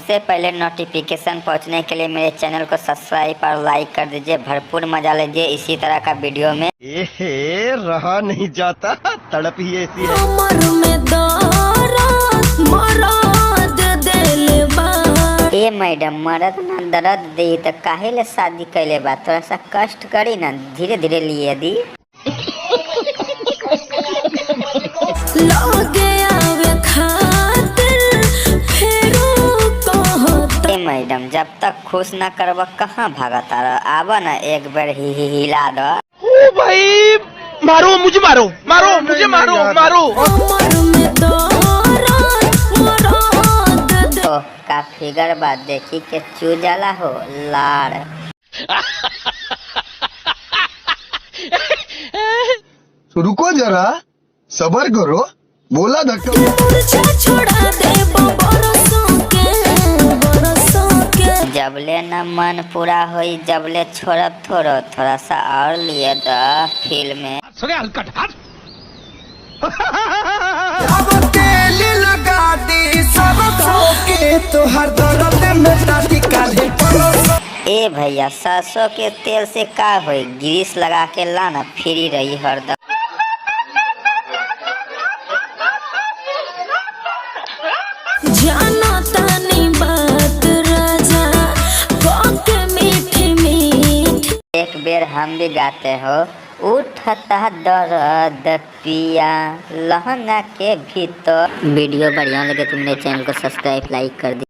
सबसे पहले नोटिफिकेशन पहुंचने के लिए मेरे चैनल को सब्सक्राइब और लाइक कर दीजिए। भरपूर मजा लीजिए इसी तरह का वीडियो में। रहा नहीं जाता, तड़प ही ऐसी है। ए मैडम, मरद ना दर्द दी तो काहे ले शादी कैले बा? थोड़ा सा कष्ट करी ना, धीरे धीरे लिए दी। मैडम, जब तक खुश न करब कहाँ भागता रह? आवा ना एक बार हिला दो। ओ भाई, मारो मुझे, मारो मारो मुझे, मारो मारो। तो का फिगर बा, देखी के चू जाला हो लाड़। रुको जरा, सबर करो, बोला धक्का। जबले न मन पूरा होई जबले छोड़ब थोड़ो, थोड़ा सा और लिए द फील में। ए भैया, सरसों के तेल से का होई? ग्रीस लगा के लाना, फ्री रही हरदम। जाना तानी बात राजा के मीठी मीठी। एक बेर हम भी गाते हो, उठता दर्द पिया लहंगा के भीतर। वीडियो बढ़िया लगे तो मेरे चैनल को सब्सक्राइब लाइक कर दी।